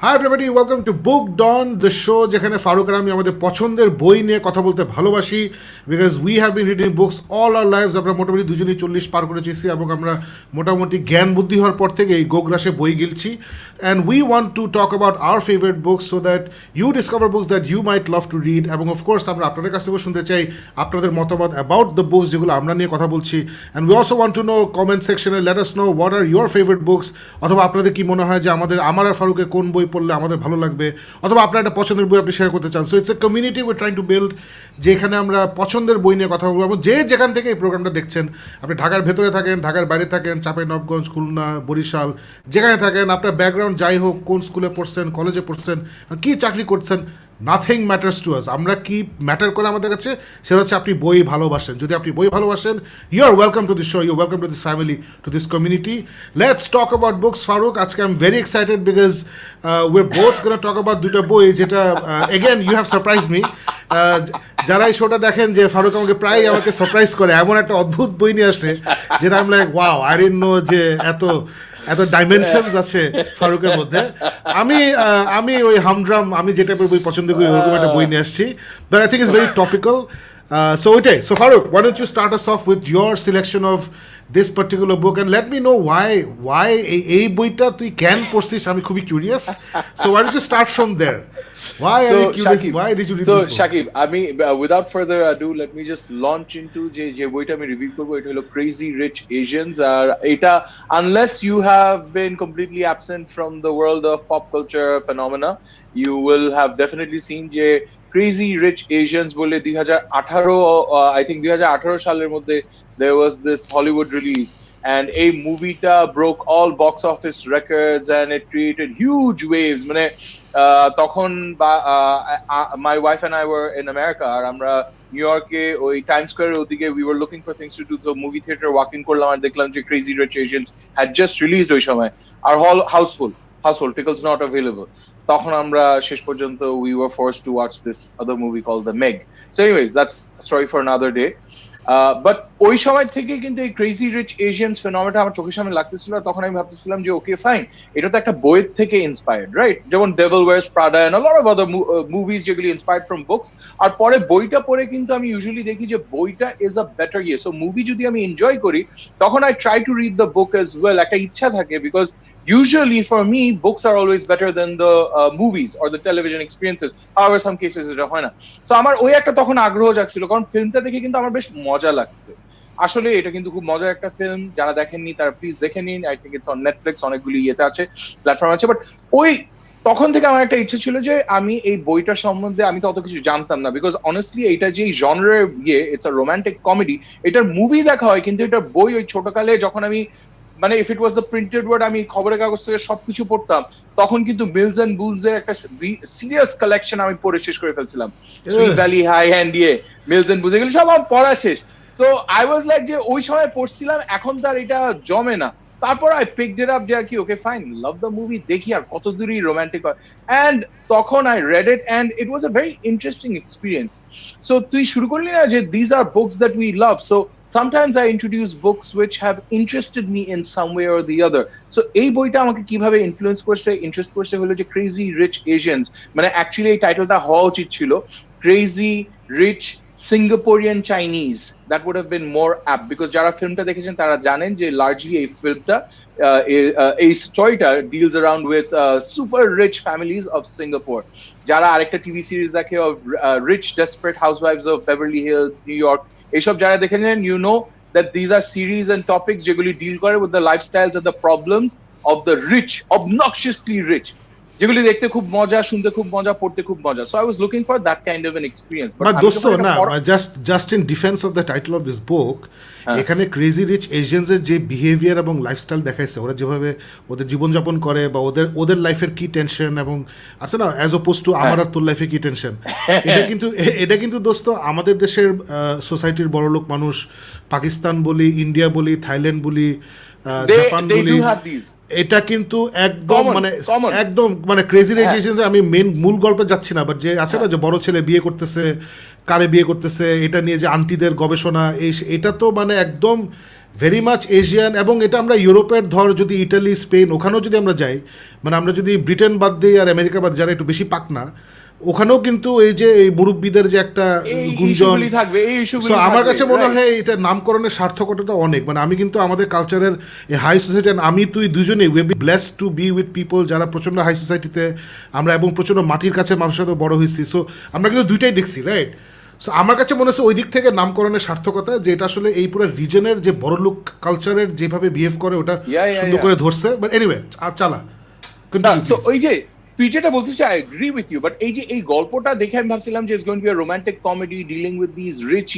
High everybody, welcome to book done the show, যেখানে ফারুক আর আমি আমাদের পছন্দের বই নিয়ে কথা বলতে ভালোবাসি। Because we have been reading books all our lives. আমরা মোটামুটি দুজনেই 40 পার করে চেয়েছি এবং আমরা মোটামুটি জ্ঞান বুদ্ধি হওয়ার পর থেকে এই গোগ্রাসে বই গিলছি। And we want to talk about our favourite books so that you discover books that you might love to read. এবং অফকোর্স আমরা আপনাদের কাছ থেকেও শুনতে চাই আপনাদের মতামত অ্যাবাউট দ্য বুকস যেগুলো আমরা নিয়ে কথা বলছি। And we also want to know comment সেকশনে let us know what are your favourite books, অথবা আপনাদের কি মনে হয় যে আমার আর ফারুকের কোন বই পড়লে আমাদের ভালো লাগবে, অথবা আপনার একটা পছন্দের বই আপনি শেয়ার করতে চান। So it's a community we trying to build, যেখানে আমরা পছন্দের বই নিয়ে কথা বলবো। এবং যেখান থেকে এই প্রোগ্রামটা দেখছেন, আপনি ঢাকার ভেতরে থাকেন, ঢাকার বাইরে থাকেন, চাঁপাইনবাবগঞ্জ, খুলনা, বরিশাল, যেখানে থাকেন, আপনার ব্যাকগ্রাউন্ড যাই হোক, কোন স্কুলে পড়ছেন, কলেজে পড়ছেন, কী চাকরি করছেন, নাথিং ম্যাটার্স টু আস। আমরা কি ম্যাটার করে আমাদের কাছে, সেটা হচ্ছে আপনি বই ভালোবাসেন। যদি আপনি বই ভালোবাসেন, you are welcome to this show, you welcome to this family, to this community. Let's talk about books. Farooq, আজকে I am very excited because we're both gonna talk about দুটো বই, যেটা again you have surprise me. যারা এই শোটা দেখেন, যে ফারুক আমাকে সারপ্রাইজ করে, এমন একটা অদ্ভুত বই নিয়ে আসে যেটা আমি like wow, I didn't know যে এত ডাইমেনশনস আছে ফারুকের মধ্যে। আমি ওই হামড্রাম, আমি যে টাইপের বই পছন্দ করি ওরকম একটা বই নিয়ে আসছি, but I think it's very topical. So ওইটাই। So Farooq, why don't you start us off with your selection of this particular book and let me know why এই বইটা তুই কেন পড়ছিস, আমি খুবই curious. So why don't you start from there? Why are you curious? Why did you read this book? Shakib, I mean, without further ado, let me just launch into যে বইটা আমি রিভিউ করবো, এটা হলো Crazy Rich Asians। আর এটা, unless you have been completely absent from the world of pop culture phenomena, you will have definitely seen যে Crazy Rich Asians বলে 2018 I think 2018 সালের মধ্যে there was this Hollywood release, and a movie-টা broke all box office records and it created huge waves. মানে তখন my wife and I were in America, আর আমরা new ইয়র্কে ওই time স্কয়ারের ওদিকে we were looking for things to do, তো movie theatre walking করলাম আর দেখলাম যে Crazy Rich Asians had just released ওই সময়। আর হল হাউসফুল, tickets not available। তখন আমরা শেষ পর্যন্ত we were forced to watch this other movie called The Meg. So anyways, that's a story for another day. But ওই সময় থেকে কিন্তু এই ক্রেজি রিচ এশিয়ানস ফেনোমেনটা আমার চোখের সামনে লাগতেছিল। তখন আমি ভাবতেছিলাম যে ওকে ফাইন, এটা তো একটা বইয়ের থেকে ইন্সপায়ার্ড, রাইট? যেমন Devil Wears Prada and a lot of other movies যেগুলি ইন্সপায়ার্ড ফ্রম বুকস। আর পরে বইটা পড়ে কিন্তু আমি ইউজুয়ালি দেখি যে বইটা ইজ আ বেটার ইয়ে। সো মুভি যদি আমি এনজয় করি, তখন I try to read the book as well. একটা ইচ্ছা থাকে, because usually for me books are always better than the movies or the television experiences. However, some cases এটা হয় না। সো আমার ওই একটা তখন আগ্রহ জাগছিল, কারণ ফিল্মটা দেখে কিন্তু আমার বেশ মজা লাগছে। আসলে এটা কিন্তু খুব মজার একটা ফিল্ম। যারা দেখেননি তারা প্লিজ দেখে নিন। I think it's on Netflix, অনেকগুলি ইয়েতে আছে, প্ল্যাটফর্ম আছে। বাট ওই তখন থেকে আমার একটা ইচ্ছে ছিল যে আমি এই বইটার সম্বন্ধে, আমি তো অত কিছু জানতাম না, বিকজ অনেস্টলি এইটা যে জনরের ইয়ে, ইটস আ রোমান্টিক কমেডি। এটার মুভি দেখা হয়, কিন্তু এটার বই ওই ছোটকালে যখন আমি, মানে if it was the printed word, আমি খবরের কাগজ থেকে সবকিছু পড়তাম, তখন কিন্তু মিলস এন্ড বুলস এর একটা সিরিয়াস কালেকশন আমি পড়ে শেষ করে ফেলছিলাম। সুইট ভ্যালি হাই হ্যান্ড দিয়ে মিলস এন্ড বুলস, এগুলো সব আমার পড়া শেষ। সো আই ওয়াজ লাইক যে ওই সময় পড়ছিলাম, এখন তার এটা জমে না। তারপর আই পিকড ইট আপ যে আর কি, okay fine, love the movie, দেখি আর কত দূরই রোমান্টিক হয়। অ্যান্ড তখন I red it and it was a very interesting experience. So তুই শুরু করলি না যে these are books that we love, so sometimes I introduce books which have interested me in some way or the other. So এই বইটা আমাকে কিভাবে influence করছে, ইন্টারেস্ট করছে হলো যে Crazy Rich Asians। মানে অ্যাকচুয়ালি এই টাইটেলটা হওয়া উচিত ছিল Crazy Rich Singaporean Chinese. That would have been more apt, because যারা ফিল্মটা দেখেছেন তারা জানেন যে লার্জলি এই ফিল্মটা, এই স্টোরিটা deals around with super rich families of Singapore. যারা আরেকটা টিভি সিরিজ দেখে অফ রিচ ডেসপারেট হাউসওয়াইফস of Beverly Hills, New York, এইসব যারা দেখে নেন, you know that these are series and topics যেগুলি ডিল করে with the lifestyles and the problems of the rich, obnoxiously rich, যেগুলি দেখতে খুব মজা, শুনতে খুব মজা, পড়তে খুব মজা। So I was looking for that kind of N experience. But দোস্ত না, just in defence of the title of this বুক, এখানে ক্রেজি রিচ এশিয়ানস এর যে বিহেভিয়ার এবং লাইফস্টাইল দেখাইছে, ওরা যেভাবে ওদের জীবনযাপন করে, বা ওদের লাইফের কি টেনশন এবং আছে না, অ্যাজ অপোজ টু আমার আর তোর লাইফে কি টেনশন, এটা কিন্তু দোস্ত আমাদের দেশের সোসাইটির বড়লোক মানুষ, পাকিস্তান বলি, ইন্ডিয়া বলি, থাইল্যান্ড বলি, জাপান বলি, এটা কিন্তু একদম মানে ক্রেজি রিচ এশিয়ানস। আমি মূল গল্পে যাচ্ছি না, বাট যে আছে না, যে বড় ছেলে বিয়ে করতেছে, কারে বিয়ে করতেছে, এটা নিয়ে যে আন্টিদের গবেষণা, এটা তো মানে একদম ভেরি মাচ এশিয়ান, এবং এটা আমরা ইউরোপের ধর যদি ইটালি স্পেন ওখানেও যদি আমরা যাই, মানে আমরা যদি ব্রিটেন বাদ দিই আর আমেরিকা বাদ দিই, যারা একটু বেশি পাক না, ওখানেও কিন্তু এই যে এই মুরব্বীদের যে একটা এই গুঞ্জন। ইস্যুগুলি থাকবে, এই সো ইস্যুগুলি আমার থাকবে, কাছে মনে right? হয় এটা নামকরণের সার্থকতা অনেক, মানে আমি কিন্তু আমাদের কালচারের এই হাই সোসাইটি, আমি তুই দুজনেই we be blessed two B with people যারা প্রচণ্ড হাই সোসাইটিতে আমরা, এবং প্রচণ্ড মাটির কাছে মানুষের সাথে বড় হয়েছি। সো আমরা কিন্তু দুইটাই দেখছি, রাইট? সো আমার কাছে মনে হচ্ছে ওই দিক থেকে নামকরণের সার্থকতা, যে এটা আসলে এই পুরো রিজনের যে বড়লোক কালচারের যেভাবে বিহেভ করে ওটা Yeah, yeah, সুন্দর yeah. করে ধরছে। বাট এনিওয়ে, আর চালা না, কন্টিনিউ সো প্লিজ। ওই যে তুই যেটা বলছিস, I agree with you, but এই যে এই গল্পটা দেখে আমি ভাবছিলাম যে it's going to be a romantic comedy dealing with this rich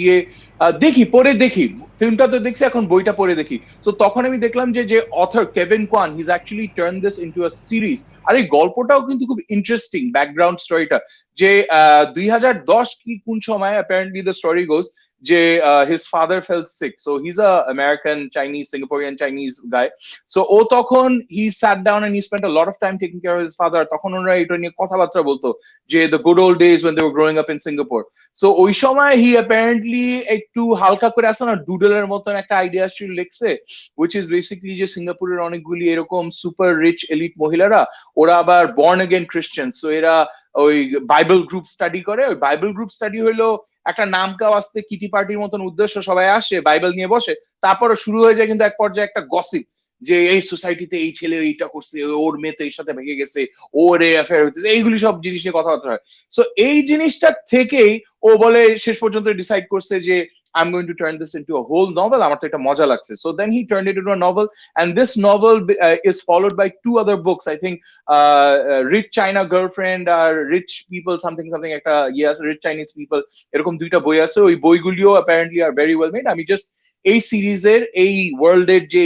দেখি পরে দেখি, ফিল্মটা তো দেখছি, এখন বইটা পড়ে দেখি। তো তখন আমি দেখলাম যে যে author Kevin Kwan, he's actually turn this into a series. আর এই গল্পটাও কিন্তু খুব ইন্টারেস্টিং, ব্যাকগ্রাউন্ড স্টোরিটা, যে 2010 কি কোন সময় অ্যাপারেন্টলি দ্য স্টোরি গোজ যে his father fell sick, so he is a American Chinese, Singaporean Chinese guy. So ও তখন he sat down and he spent a lot of time taking care of his father. তখন ওরা এটা নিয়ে কথাবার্তা বলতো যে the good old days when they were growing up in Singapore. So ওই সময় হি অ্যাপারেন্টলি একটু হালকা করে আসে না, ডুডলের মতন একটা আইডিয়া ছিল লিখছে, which is basically যে সিঙ্গাপুরের অনেকগুলি এরকম সুপার রিচ এলিট মহিলারা, ওরা আবার বর্ন এগেন খ্রিস্টান, সো এরা ওই বাইবেল গ্রুপ স্টাডি করে। ওই বাইবেল গ্রুপ স্টাডি হইলো একটা নাম কাও আসতে কিটি পার্টির মতন উদ্দেশ্য, সবাই আসে বাইবেল নিয়ে বসে, তারপরে শুরু হয়ে যায় কিন্তু এক পর্যায়ে একটা গসিপ, যে এই সোসাইটিতে এই ছেলে এইটা করছে, ওর মেয়ে তো এর সাথে ভেঙে গেছে, ওর এই অ্যাফেয়ার হইতেছে, এইগুলি সব জিনিস নিয়ে কথাবার্তা হয়। সো এই জিনিসটা থেকেই ও বলে শেষ পর্যন্ত ডিসাইড করছে যে I'm going to turn this into a whole novel. আমার তো এটা মজা লাগছে। So then he turned it into a novel, and this novel is followed by two other books. I think Rich China Girlfriend or Rich People something something একটা yes, Rich Chinese People, এরকম দুইটা বই আছে। ওই বইগুলিও apparently are very well made. আমি just এই সিরিজের এই ওয়ার্ল্ডের যে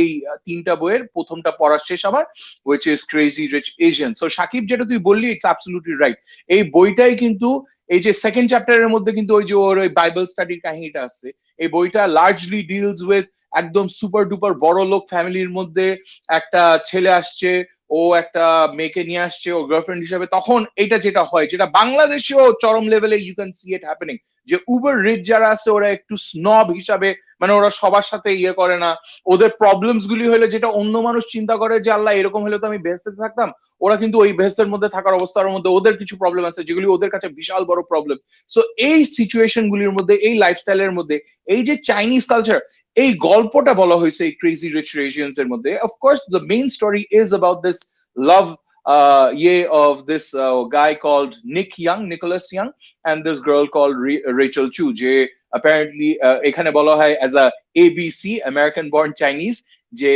তিনটা বইয়ের প্রথমটা পড়া শেষ আমার, which is Crazy Rich Asians. So Shakib, যেটা তুই বললি, it's absolutely right. এই বইটাই কিন্তু এই যে সেকেন্ড চ্যাপ্টারের মধ্যে কিন্তু ওই যে ওর ওই বাইবেল স্টাডির কাহিনীটা আছে। এই বইটা লার্জলি ডিলস উইথ একদম সুপার ডুপার বড় লোক ফ্যামিলির মধ্যে একটা ছেলে আসছে, ও একটা মেয়েকে নিয়ে আসছে ও গার্লফ্রেন্ড হিসেবে। তখন এটা যেটা হয়, যেটা বাংলাদেশেও চরম লেভেলে you can see it happening, যে উবার রিচ যারা আছে ওরা একটু স্নব হিসাবে, মানে ওরা সবার সাথে ইয়ে করে না। ওদের প্রবলেমস গুলি হলে যেটা অন্য মানুষ চিন্তা করে যে আল্লাহ এরকম হলে তো আমি বেহেশতে থাকতাম, ওরা কিন্তু ওই বেহেশতের মধ্যে থাকার অবস্থার মধ্যে ওদের কিছু প্রবলেম আছে যেগুলি ওদের কাছে বিশাল বড় প্রবলেম। সো এই সিচুয়েশন গুলির মধ্যে, এই লাইফস্টাইলের মধ্যে, এই যে চাইনিজ কালচার, এই গল্পটা বলা হয়েছে এই ক্রেজি রিচ এশিয়ানস এর মধ্যে। Of course the main story is about this love of this guy called Nicholas Young, and this girl called Rachel Chu, যে apparently এখানে বলা হয় as a ABC, American born Chinese, যে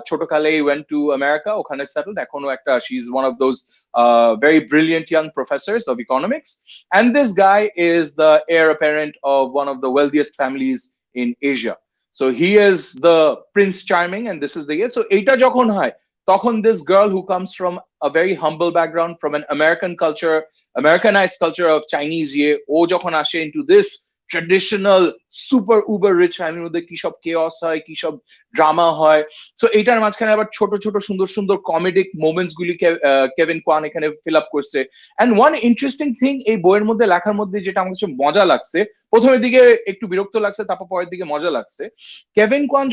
ছোটকালে went to America, ওখানে settled, এখনো একটা she's one of those very brilliant young professors of economics, and this guy is the heir apparent of one of the wealthiest families in Asia. So he is the Prince Charming, and this is the year. So এটা যখন হয়, তখন this girl who comes from a very humble background, from an American culture, Americanized culture of Chinese, ও যখন আসে into this traditional super uber rich ফ্যামিলির মধ্যে কি সব কেওস হয়, কি সব ড্রামা হয়। সো এইটার মাঝখানে আবার ছোট ছোট সুন্দর সুন্দর কমেডিক মোমেন্টস গুলি কেভিন কোয়ান এখানে ফিল আপ করছে। এন্ড ওয়ান ইন্টারেস্টিং থিং এই বইয়ের মধ্যে লেখার মধ্যে যেটা আমার কাছে মজা লাগছে, প্রথমের দিকে একটু বিরক্ত লাগছে, তারপর পরের দিকে মজা লাগছে। কেভিন কোয়ান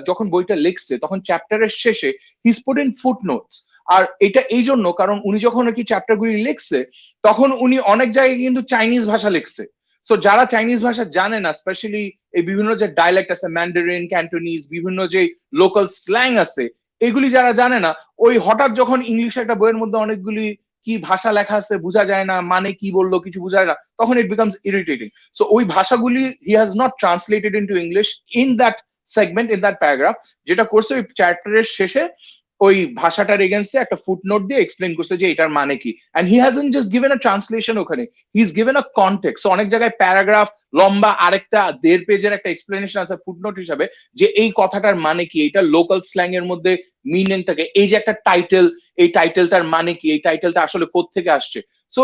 যখন বইটা লিখছে, তখন চ্যাপ্টারের শেষে he's put in footnotes. আর এটা এই জন্য কারণ উনি যখন আর কি চ্যাপ্টার গুলি লিখছে, তখন উনি অনেক জায়গায় কিন্তু চাইনিজ ভাষা লিখছে। সো যারা চাইনিজ ভাষা জানে না, স্পেশালি এই বিভিন্ন যে ডায়ালেক্ট আছে, ম্যান্ডারিন, ক্যান্টোনিজ, বিভিন্ন যে লোকাল স্ল্যাং আছে, এগুলি যারা জানে না, ওই হঠাৎ যখন ইংলিশ একটা বইয়ের মধ্যে অনেকগুলি কি ভাষা লেখা আছে বোঝা যায় না, মানে কি বললো কিছু বোঝা যায় না, তখন ইট বিকামস ইরিটেটিং। সো ওই ভাষাগুলি he has not translated into English in that segment, in that paragraph, যেটা করছে ওই চ্যাপ্টারের শেষে ওই ভাষাটার এগেনস্টে একটা ফুটনোট দিয়ে এক্সপ্লেন করছে যে এটার মানে কি। And he hasn't just given a translation, ওখানে he is given a context. অনেক জায়গায় প্যারাগ্রাফ লম্বা আরেকটা 1.5 পেজের একটা এক্সপ্লেনেশন আছে ফুটনোট হিসাবে, যে এই কথাটার মানে কি, এটা লোকাল স্ল্যাং এর মধ্যে মিনিং থাকে, এই যে একটা টাইটেল, এই টাইটেলটার মানে কি, এই টাইটেলটা আসলে কোত্থেকে আসছে। So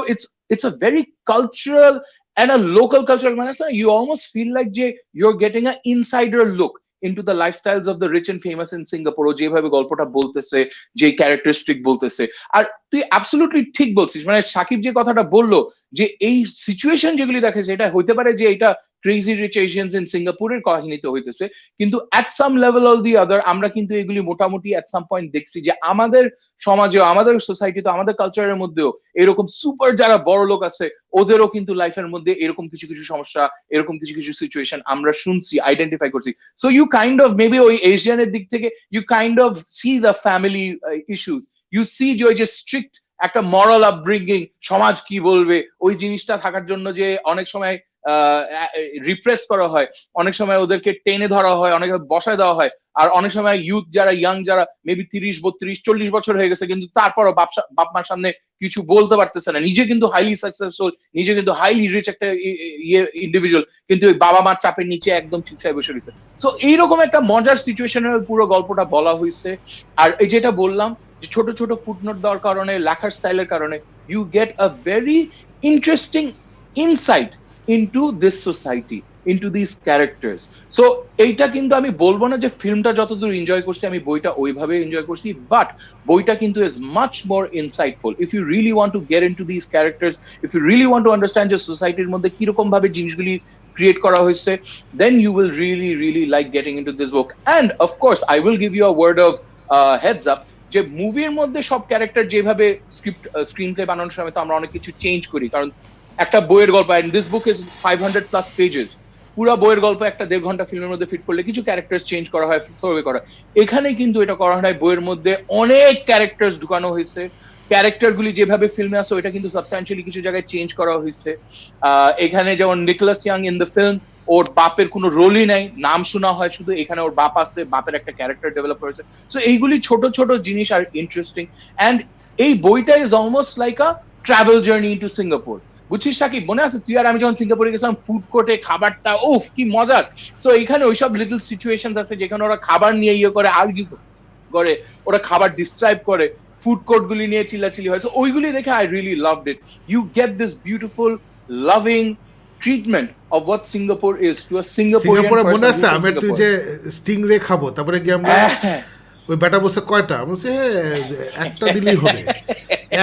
it's a very cultural and a local cultural মানে you almost feel like যে you're getting an insider look into the lifestyles of the rich and famous in Singapore, ও যেভাবে গল্পটা বলতেছে, যে ক্যারেক্টারিস্টিক বলতেছে। আর তুই অ্যাবসলিউটলি ঠিক বলছিস, মানে সাকিব যে কথাটা বললো যে এই সিচুয়েশন যেগুলি দেখেছে, এটা হইতে পারে যে এটা ক্রেজি রিচ এশিয়ানস ইন সিঙ্গাপুরের কাহিনীতে হইতেছে, কিন্তু at some level all the other আমরা কিন্তু এগুলি মোটামুটি অ্যাট সাম পয়েন্ট দেখছি যে আমাদের সমাজেও, আমাদের সোসাইটিতে, আমাদের কালচারের মধ্যেও এরকম সুপার যারা বড় লোক আছে ওদেরও কিন্তু লাইফের মধ্যে এরকম কিছু কিছু সমস্যা, এরকম কিছু কিছু সিচুয়েশন আমরা শুনছি, আইডেন্টিফাই করছি। So you kind of maybe ওই এশিয়ানের দিক থেকে you kind of see the family issues, you see যে ওই যে স্ট্রিক্ট একটা মরাল আপব্রিঙ্গিং, সমাজ কি বলবে ওই জিনিসটা থাকার জন্য যে অনেক সময় রিপ্রেস করা হয়, অনেক সময় ওদেরকে টেনে ধরা হয়, অনেক বসায় দেওয়া হয়, আর অনেক সময় ইউথ যারা ইয়াং যারা মেবি 30, 32, 40 বছর হয়ে গেছে কিন্তু তারপরও বাপ মার সামনে কিছু বলতে পারতেছে না, নিজে কিন্তু হাইলি সাকসেসফুল, নিজে কিন্তু হাইলি রিচ একটা ইন্ডিভিজুয়াল, কিন্তু ওই বাবা মার চাপের নিচে একদম চুপচাপ বসে রয়েছে। সো এইরকম একটা মজার সিচুয়েশনের পুরো গল্পটা বলা হয়েছে। আর এই যেটা বললাম যে ছোট ছোট ফুটনোট দেওয়ার কারণে, লেখার স্টাইলের কারণে you get a very interesting insight into this society, into this characters. So এইটা কিন্তু আমি বলবো না যে ফিল্মটা যতদূর এনজয় করছি আমি বইটা ওইভাবে এনজয় করছি, বাট বইটা কিন্তু is much more insightful if you really want to get into this characters, if you really want to understand যে সোসাইটির মধ্যে কিরকম ভাবে জিনিসগুলি ক্রিয়েট করা হয়েছে, then you will really really like getting into this book. And of course I will give you a word of heads up, যে মুভির মধ্যে সব ক্যারেক্টার যেভাবে স্ক্রিন প্লে বানানোর সময় তো আমরা অনেক কিছু চেঞ্জ করি, কারণ একটা বইয়ের গল্প, and this book is 500+ pages, পুরো বইয়ের গল্প একটা 1.5 ঘন্টা ফিল্মের মধ্যে ফিট করলে কিছু ক্যারেক্টার চেঞ্জ করা হয়, থ্রোওয়ে করা। এখানে কিন্তু এটা করা হয়, বইয়ের মধ্যে অনেক ক্যারেক্টার ঢুকানো হয়েছে, ক্যারেক্টার গুলি যেভাবে ফিল্মে আসে ওইটা কিন্তু সাবস্ট্যান্সিয়ালি কিছু জায়গায় চেঞ্জ করা হয়েছে। এখানে যেমন Nicholas Young in the film, ওর বাপের কোনো রোলই নাই, নাম শোনা হয় শুধু, এখানে ওর বাপ আছে, বাপের একটা ক্যারেক্টার ডেভেলপ করেছে। সো এইগুলি ছোট ছোট জিনিস আর ইন্টারেস্টিং, অ্যান্ড এই বইটা is almost like a travel journey into Singapore. বুঝছিস সাকিব, মনে আছে তুই আর আমি যখন সিঙ্গাপুরে গেছিলাম, ফুড কোর্টে খাবারটা উফ কি মজার। সো এখানে ওইসব লিটল সিচুয়েশন আছে যেখানে ওরা খাবার নিয়ে ইয়ে করে, আর্গিউ করে, ওরা খাবার ডিসক্রাইব করে, ফুড কোর্ট গুলি নিয়ে চিল্লাচিল্লি হয়। সো ওইগুলি দেখে I really loved it. You get this beautiful loving treatment of what Singapore is to a Singaporean সিঙ্গাপুরে মনে আছে পারসন। আমি তুই যে স্টিং রে খাবো, তারপরে গিয়ে আমরা ওই বেটা বসে কয়টা বলছে একটা দিলেই হবে,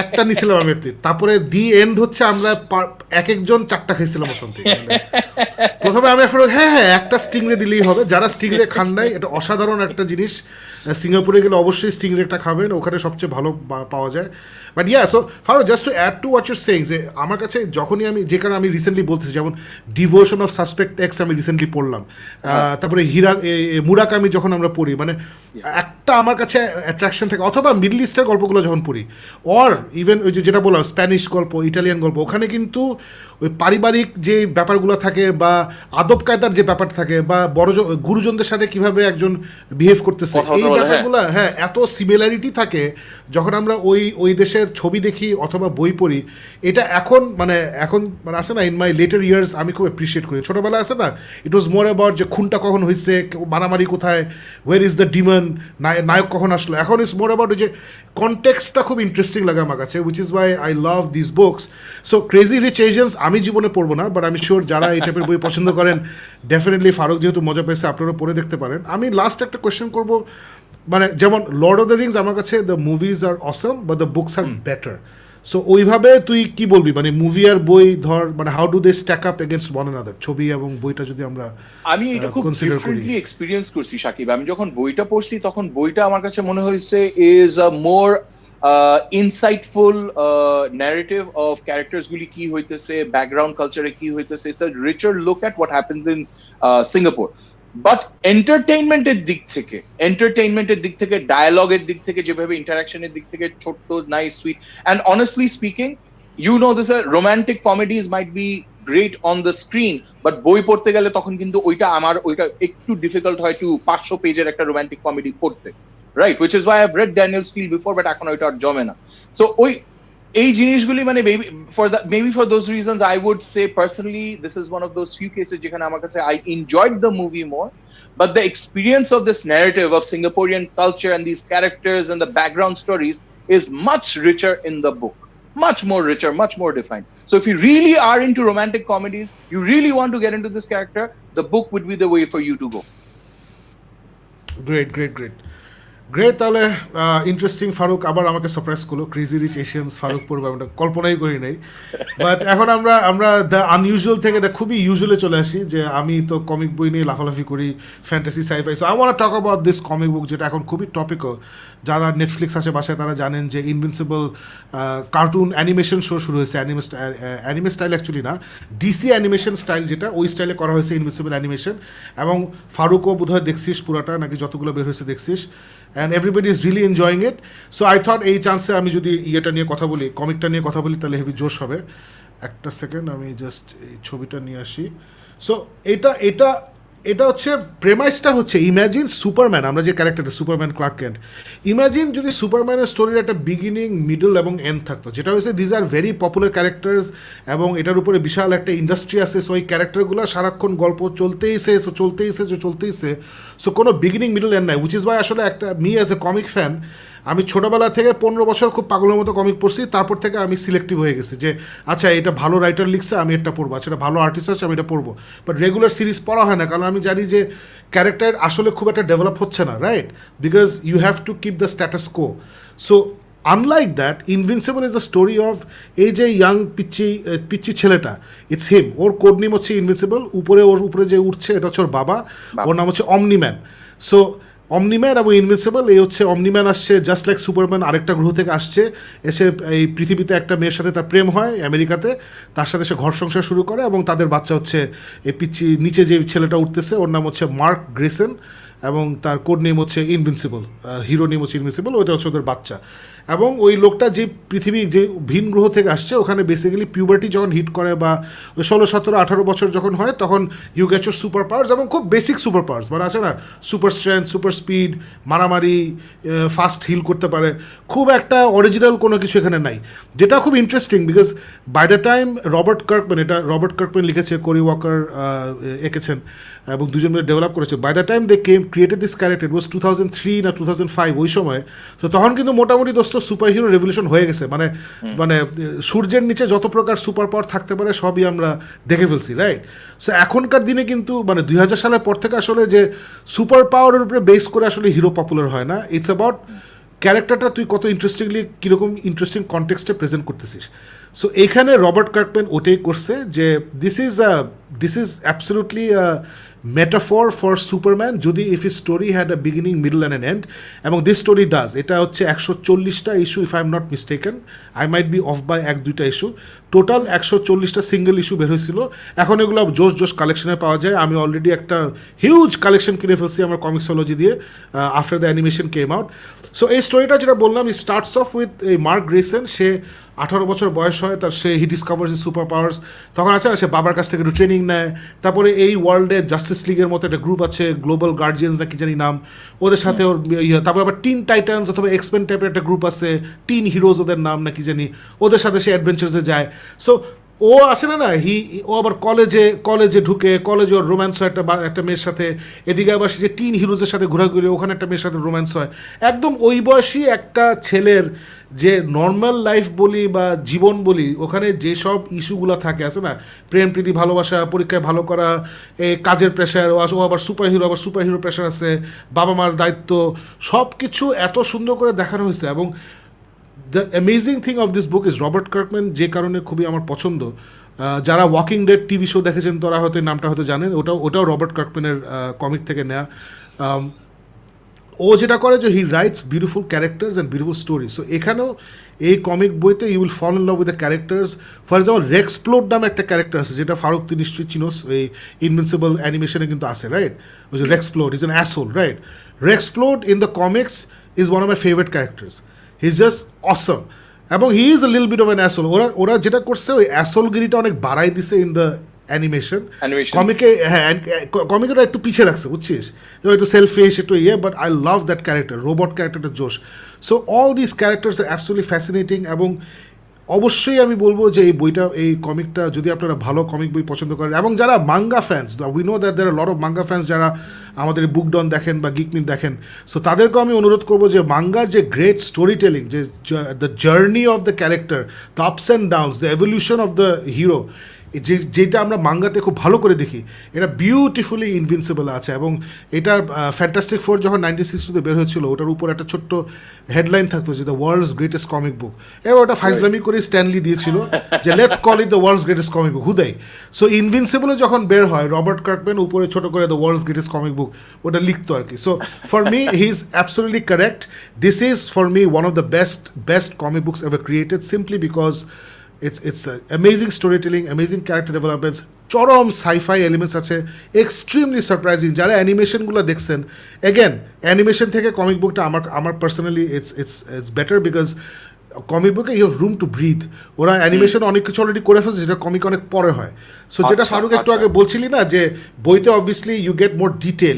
একটা নিছিলাম আমি একটু, তারপরে দি এন্ড হচ্ছে আমরা এক একজন 4টা খাইছিলাম অশান্তি। প্রথমে আমি হ্যাঁ একটা স্টিংরে দিলেই হবে, যারা স্টিংরে খান নাই এটা অসাধারণ একটা জিনিস, সিঙ্গাপুরে গেলে অবশ্যই স্টিংরেটা খাবেন, ওখানে সবচেয়ে ভালো পাওয়া যায়। But yeah, so Faro just to add to what you're saying, যে আমার কাছে যখনই আমি যে কারণে আমি রিসেন্টলি বলতেছি, যেমন ডিভোশন অফ সাসপেক্ট এক্স আমি রিসেন্টলি পড়লাম, তারপরে মুরাকামি যখন আমরা পড়ি, মানে একটা আমার কাছে অ্যাট্রাকশন থাকে, অথবা মিডল ইস্টের গল্পগুলো যখন পড়ি, অর ইভেন ওই যে যেটা বললাম স্প্যানিশ গল্প, ইটালিয়ান গল্প, ওখানে কিন্তু ওই পারিবারিক যে ব্যাপারগুলো থাকে বা আদব কায়দার যে ব্যাপার থাকে বা গুরুজনদের সাথে কিভাবে একজন বিহেভ করতেছে, এই ব্যাপারগুলো হ্যাঁ এত সিমিলারিটি থাকে যখন আমরা ওই দেশের ছবি দেখি অথবা বই পড়ি। এটা এখন মানে আছে না, ইন মাই লেটার ইয়ার্স আমি খুব অ্যাপ্রিসিয়েট করি। ছোটোবেলায় আছে না, ইট ওয়াজ মোর অ্যাবাউট যে খুনটা কখন হয়েছে, মারামারি কোথায়, ওয়ের ইজ দ্য ডিমন, নায়ক কখন আসলো। এখন ইটস মোর অ্যাবাউট যে কনটেক্সটটা খুব ইন্টারেস্টিং লাগে আমার কাছে, which is why I love this books. So Crazy Rich Asians আমি জীবনে পড়বো না, বাট আমি শিওর যারা এই টাইপের বই পছন্দ করেন ডেফিনেটলি ফারুক যেহেতু মজা পেয়েছে আপনারা পড়ে দেখতে পারেন। আমি লাস্ট একটা কোয়েশ্চেন করবো, মানে যেমন লর্ড অফ দ্য রিংস আমার কাছে the movies are awesome but the books are better. So ওইভাবে তুই কি বলবি, মানে মুভি আর বই ধর, মানে how do they stack up against one another, ছবি এবং বইটা যদি আমরা আমি এটা খুব ডিফারেন্টলি এক্সপেরিয়েন্স করছি সাকিব। আমি যখন বইটা পড়ছি তখন বইটা আমার কাছে মনে হয়েছে is a more insightful narrative of characters গুলি কি হইতেছে, ব্যাকগ্রাউন্ড কালচারে কি হইতেছে, it's a richer look at what happens in Singapore. But এন্টারটেইনমেন্টের দিক থেকে ডায়ালগের দিক থেকে, যেভাবে ইন্টারাকশনের দিক থেকে, ছোট্ট nice sweet, and honestly speaking you know this romantic comedies might be great on the screen, but বই পড়তে গেলে তখন কিন্তু ওইটা একটু ডিফিকাল্ট হয়, 500 পেজের একটা রোমান্টিক কমেডি পড়তে, right, which is why I've read Daniel Steele before, but এখন ওইটা আর জমে না। সো এই জিনিসগুলি মানে maybe for those reasons I would say personally this is one of those few cases যেখানে আমার কাছে I enjoyed the movie more, but the experience of this narrative of Singaporean culture and these characters and the background stories is much richer in the book, much more richer, much more defined. So if you really are into romantic comedies, you really want to get into this character, the book would be the way for you to go. Great. Great, তাহলে interesting. Faruk আবার আমাকে surprise করলো, crazy Rich Asians Faruk পড়বে, আমরা কল্পনাই করি নাই। But এখন আমরা দ্য আনইউজুয়াল থেকে দ্য খুবই ইউজুয়ালে চলে আসি, যে আমি তো কমিক বই নিয়ে লাফালাফি করি, fantasy scifi. So I want talk about this comic book, যেটা এখন খুবই টপিক্যাল। যারা নেটফ্লিক্স আছে বাসায় তারা জানেন যে ইনভিনসিবল কার্টুন অ্যানিমেশন শো শুরু হয়েছে, অ্যানিমে স্টাইল অ্যাকচুয়ালি না, ডিসি অ্যানিমেশন স্টাইল, যেটা ওই স্টাইলে করা হয়েছে ইনভিনসিবল অ্যানিমেশন। এবং ফারুকও বোধহয় দেখছিস পুরাটা, নাকি যতগুলো বের হয়েছে দেখছিস, and everybody is really enjoying it. So I thought এই চান্সে আমি যদি ইয়েটা নিয়ে কথা বলি, কমিকটা নিয়ে কথা বলি, তাহলে হেভি জোশ হবে। একটা সেকেন্ড, আমি জাস্ট এই ছবিটা নিয়ে আসি। সো এটা এটা এটা হচ্ছে প্রেমাইসটা হচ্ছে, ইম্যাজিন সুপারম্যান, আমরা যে ক্যারেক্টারটা সুপারম্যান ক্লার্ক কেন্ট, ইম্যাজিন যদি সুপারম্যানের স্টোরির একটা বিগিনিং, মিডল এবং এন্ড থাকতো, যেটা হচ্ছে these are very popular characters এবং এটার উপরে বিশাল একটা ইন্ডাস্ট্রি আছে। সো এই ক্যারেক্টারগুলো সারাক্ষণ গল্প চলতেইছে, চলতেইছে। সো কোনো বিগিনিং, মিডল, এন্ড নাই, উইচ ইজ ওয়াই আসলে একটা me as a comic fan, আমি ছোটোবেলা থেকে 15 বছর খুব পাগলের মতো কমিক পড়ছি, তারপর থেকে আমি সিলেক্টিভ হয়ে গেছি যে আচ্ছা এটা ভালো রাইটার লিখছে আমি এটা পড়বো, আচ্ছা এটা ভালো আর্টিস্ট আছে আমি এটা পড়বো। বাট রেগুলার সিরিজ পড়া হয় না, কারণ আমি জানি যে ক্যারেক্টার আসলে খুব একটা ডেভেলপ হচ্ছে না, right? Because you have to keep the status quo. So unlike that, Invincible is the story of এই যে ইয়াং পিচ্চি ছেলেটা, ইটস হিম, ওর কোড নেম হচ্ছে ইনভিনসিবল, ওর উপরে যে উঠছে এটা হচ্ছে ওর বাবা, ওর নাম হচ্ছে অমনিম্যান। সো অমনিম্যান এবং ইনভিনসিবল, এই হচ্ছে অমনিম্যান আসছে জাস্ট লাইক সুপারম্যান, আরেকটা গ্রহ থেকে আসছে, এসে এই পৃথিবীতে একটা মেয়ের সাথে তার প্রেম হয় আমেরিকাতে, তার সাথে সে ঘর সংসার শুরু করে এবং তাদের বাচ্চা হচ্ছে এই পিচ্চি নিচে যে ছেলেটা উঠতেছে, ওর নাম হচ্ছে মার্ক গ্রেসন এবং তার কোড নেম হচ্ছে ইনভিনসিবল, হিরো নেম হচ্ছে ইনভিনসিবল, ওইটা হচ্ছে ওদের বাচ্চা। এবং ওই লোকটা যে পৃথিবী যে ভিন গ্রহ থেকে আসছে, ওখানে বেসিক্যালি পিউবার্টি যখন হিট করে বা 16, 17, 18 বছর যখন হয়, তখন you get your super powers, এবং খুব বেসিক সুপার পাওয়ার্স, মানে আছে না সুপার স্ট্রেংথ, সুপার স্পিড, মারামারি, ফাস্ট হিল করতে পারে, খুব একটা অরিজিনাল কোনো কিছু এখানে নাই, যেটা খুব interesting. Because by the time Robert Kirkman, এটা রবার্ট কার্কম্যান লিখেছে, কোরি ওয়াকার এঁকেছেন এবং দুজন মিলে ডেভেলপ করেছে। By the time they created this character, it was 2003 না 2005 ওই সময়। তো তখন কিন্তু মোটামুটি দোস্ত সুপার হিরো রেভলিউশন হয়ে গেছে, মানে মানে সূর্যের নিচে যত প্রকার সুপার পাওয়ার থাকতে পারে সবই আমরা দেখে ফেলছি, রাইট? সো এখনকার দিনে কিন্তু মানে 2000 সালের পর থেকে আসলে যে সুপার পাওয়ারের উপরে বেস করে আসলে হিরো পপুলার হয় না, ইটস অ্যাবাউট ক্যারেক্টারটা তুই কত ইন্টারেস্টিংলি, কীরকম ইন্টারেস্টিং কনটেক্সটে প্রেজেন্ট করতেছিস। সো এখানে রবার্ট কার্কম্যান ওটাই করছে যে this is absolutely metaphor for Superman, যদি if a story had a beginning, middle and end, এবং দিস স্টোরি ডাজ। এটা হচ্ছে 140টা issue, if I am not mistaken, I might be off by 1-2টা issue, total 140টা single issue বের হয়েছিল। এখন এগুলো জোশ কালেকশনে পাওয়া যায়। আমি অলরেডি একটা হিউজ কালেকশন কিনে ফেলছি আমার কমিক্সোলজি দিয়ে, after the animation came out. So এই স্টোরিটা যেটা বললাম, স্টার্টস অফ উইথ এই মার্ক গ্রেসন, সে 18 বছর বয়স হয় তার, হি ডিসকভার্স ইজ সুপার পাওয়ার্স। তখন আছে না, সে বাবার কাছ থেকে একটু ট্রেনিং নেয়, তারপরে এই ওয়ার্ল্ডে জাস্টিস লিগের মতো একটা গ্রুপ আছে, গ্লোবাল গার্জিয়ান্স না কি জানি নাম, ওদের সাথে ওর তারপরে আবার টিন টাইটান্স অথবা এক্সপেন টাইপের একটা গ্রুপ আছে, টিন হিরোজ ওদের নাম না কি জানি, ওদের সাথে সে অ্যাডভেঞ্চার্সে যায়। সো ও আসে না, ও আবার কলেজে ঢুকে, কলেজে ওর রোম্যান্স হয় একটা মেয়ের সাথে, এদিকে আবার সে যে টিন হিরোজের সাথে ঘোরাঘুরি, ওখানে একটা মেয়ের সাথে রোম্যান্স হয়। একদম ওই বয়সী একটা ছেলের যে নর্মাল লাইফ বলি বা জীবন বলি, ওখানে যেসব ইস্যুগুলো থাকে, আছে না, প্রেম প্রীতি ভালোবাসা, পরীক্ষায় ভালো করা, এই কাজের প্রেশার, ও আবার সুপার হিরো প্রেশার আছে, বাবা মার দায়িত্ব, সব কিছু এত সুন্দর করে দেখানো হয়েছে। এবং the amazing thing of this book is Robert Kirkman, যে কারণে খুবই আমার পছন্দ। যারা ওয়াকিং ডেড টিভি শো দেখেছেন তারা হয়তো এই নামটা হয়তো জানেন, ওটাও রবার্ট কার্কম্যানের কমিক থেকে নেওয়া। ও যেটা করে যে he writes beautiful characters and beautiful story. So এখানেও এই কমিক বইতে you will fall in love with the characters. For example Rex Splode নামে একটা ক্যারেক্টার আছে, যেটা ফারুক তুই নিশ্চয়ই চিনোস, এই ইনভিনসিবল অ্যানিমেশনে কিন্তু আছে, রাইট? ওই যে Rex Splode is an asshole, right? Rex Splode in the comics is one of my favourite characters. He is just awesome, এবং he is a little bit of an asshole. ওরা যেটা করছে, ওই অ্যাসোলগিরিটা অনেক বাড়াই দিছে ইন দ্য অ্যানিমেশন। কমিকে, হ্যাঁ, কমিকেটা একটু পিছিয়ে রাখছে, বুঝছিস, একটু সেলফিশ, একটু but I love that character, robot ক্যারেক্টারটা জোশ। So all this characters are absolutely fascinating. এবং অবশ্যই আমি বলবো যে এই কমিকটা যদি আপনারা ভালো কমিক বই পছন্দ করেন, এবং যারা manga fans, we know that there are lot of manga fans যারা আমাদের বুক ডন দেখেন বা গিকমিট দেখেন, সো তাদেরকেও আমি অনুরোধ করবো যে মাঙ্গার যে গ্রেট স্টোরি টেলিং, যে the journey of the character, the ups and downs, the evolution of the hero, যেটা আমরা মাঙ্গাতে খুব ভালো করে দেখি, এটা বিউটিফুলি ইনভিনসিবল আছে। এবং এটার ফ্যান্টাস্টিক ফোর যখন 1962 বের হয়েছিল, ওটার উপর একটা ছোট্ট হেডলাইন থাকতো যে the world's greatest comic book. এবার ওটা ফাইজলামি করে স্ট্যানলি দিয়েছিল যে let's call it the world's greatest comic book, হুদাই। সো ইনভিনসিবলে যখন বের হয়, রবার্ট কার্কম্যান উপরে ছোট করে the world's greatest comic book ওটা লিখতো আর কি। So for me he is absolutely correct. This is for me one of the best comic books ever created, simply because it's amazing storytelling, amazing character developments, চরম sci fi elements আছে, extremely surprising. যারা অ্যানিমেশনগুলো দেখছেন, again animation থেকে comic বুকটা আমার personally it's better, because comic বুকে you have room to breathe. ওরা অ্যানিমেশন অনেক কিছু অলরেডি করে ফেলছে যেটা কমিক অনেক পরে হয়। সো যেটা ফারুক একটু আগে বলছিলি না যে বইতে obviously you get more detail,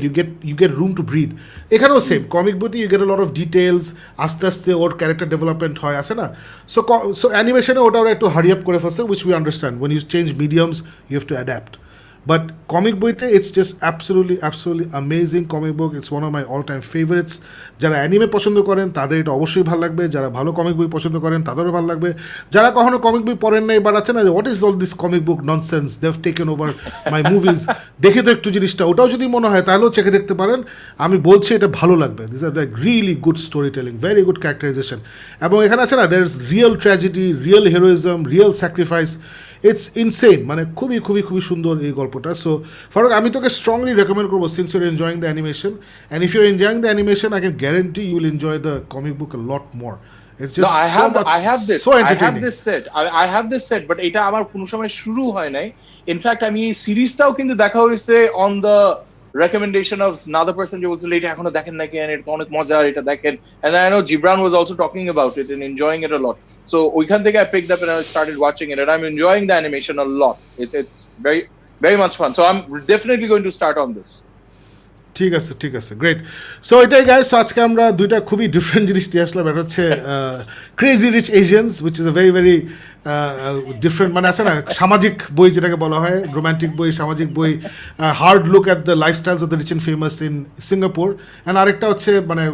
you get room to breathe. এখানেও সেম, কমিক বইতে you get a lot of details, আস্তে আস্তে ওর ক্যারেক্টার ডেভেলপমেন্ট হয়, আছে না? সো অ্যানিমেশনে ওটা ওরা একটু হারি আপ করে ফেলছে, which we understand. When you change mediums you have to adapt. But comic বইতে it's just absolutely amazing comic book. It's one of my all time favourites. যারা অ্যানিমে পছন্দ করেন তাদের এটা অবশ্যই ভালো লাগবে, যারা ভালো কমিক বই পছন্দ করেন তাদেরও ভালো লাগবে, যারা কখনো কমিক বই পড়েন নাই এবার আছে না what is all this comic book nonsense, they have taken over my movies, দেখে তো একটু জিনিসটা, ওটাও যদি মনে হয় তাহলেও চেখে দেখতে পারেন। আমি বলছি এটা ভালো লাগবে। This are like really good story telling, very good characterisation. এবং এখানে আছে না there is real tragedy, real heroism, real sacrifice. It's insane, মানে খুবই খুবই খুবই সুন্দর এই গল্পটা। সো ফারুক, আমি তোকে স্ট্রংলি রেকমেন্ড করবো, since you're enjoying the animation, and if you're enjoying the animation I can guarantee you will enjoy the comic book a lot more. It's just I have this. so entertaining. I have this set, but এটা আমার কোনো সময় শুরু হয় নাই। In fact আমি এই সিরিজটাও কিন্তু দেখা হয়েছে on the recommendation of another person যে বলছিল এটা এখনো দেখেন নাকি, এটা অনেক মজা, এটা দেখেন। And I know Gibran was also talking about it and enjoying it a lot. So ওইখান থেকে I picked up and I started watching it, and I'm enjoying the animation a lot. It's very very much fun. So I'm definitely going to start on this. ঠিক আছে, great. So এটাই guys, আজকে আমরা দুইটা খুবই different জিনিস নিয়ে আসলাম। এটা হচ্ছে Crazy Rich Asians, which is a very very different, মানে আছে না সামাজিক বই যেটাকে বলা হয়, রোম্যান্টিক বই, সামাজিক বই, hard look at the lifestyles of the rich and famous in Singapore. And আরেকটা হচ্ছে মানে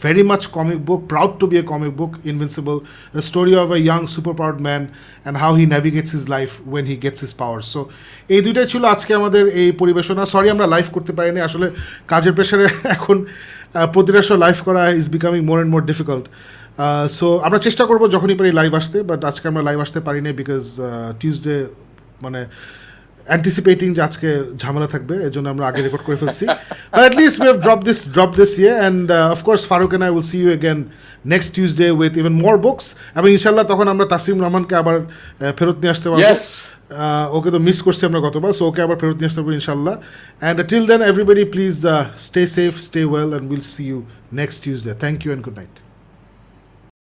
very much comic book, proud to be a comic book, Invincible, the story of a young superpowered man and how he navigates his life when he gets his powers. So এই দুইটাই ছিল আজকে আমাদের এই পরিবেশনা। সরি আমরা live করতে পারিনি, আসলে কাজের প্রেশারে এখন প্রতিটা শো লাইভ করা is becoming more and more difficult. So আমরা চেষ্টা করবো যখনই পারি লাইভ আসতে, বাট আজকে আমরা লাইভ আসতে পারিনি বিকজ টিউসডে মানে অ্যান্টিসিপেটিং যে আজকে ঝামেলা থাকবে, এর জন্য আমরা আগে রেকর্ড করে ফেলছি। But at least we have drop this ইয়ে, and of course Farooq and I will see you again next Tuesday with even more books. এবং ইনশাল্লাহ তখন আমরা তাসিম রহমানকে আবার ফেরত নিয়ে আসতে পারবো। ওকে তো মিস করছি আমরা গতবার, সো ওকে আবার ফেরত নিয়ে আসতে পারবো ইনশাল্লাহ। And till then everybody please stay safe, stay well, and will see you next Tuesday. Thank you and good night.